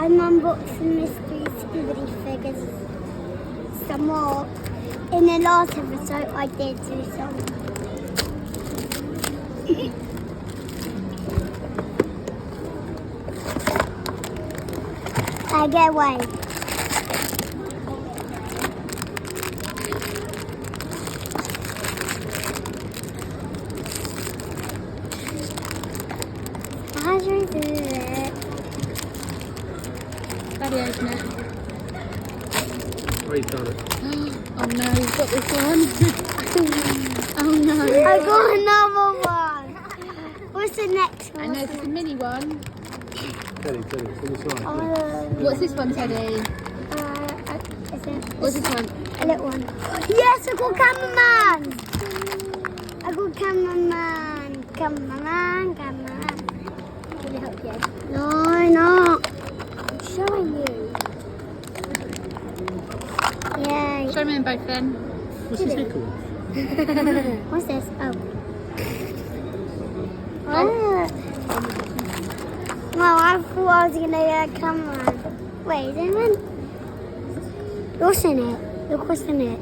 I'm unboxing mystery skibidi figures. Some more. In the last episode, I did do some. I get away. How do I do it? Daddy, open it. Oh, you've done it. Oh no, he's got this one. Oh no. I got another one. What's the next one? I know, it's a mini one. Teddy, on the side. What's this one, Teddy? Is it What's this one? a little one? Yes, I got cameraman. I got cameraman. Cameraman. Can I help you? No, no. I'm showing you. Yay. Show me them both then. What's this here called? What's this? Oh. Oh. Well, I thought I was going to get a camera. Wait, is it one? What's in it? Look what's in it.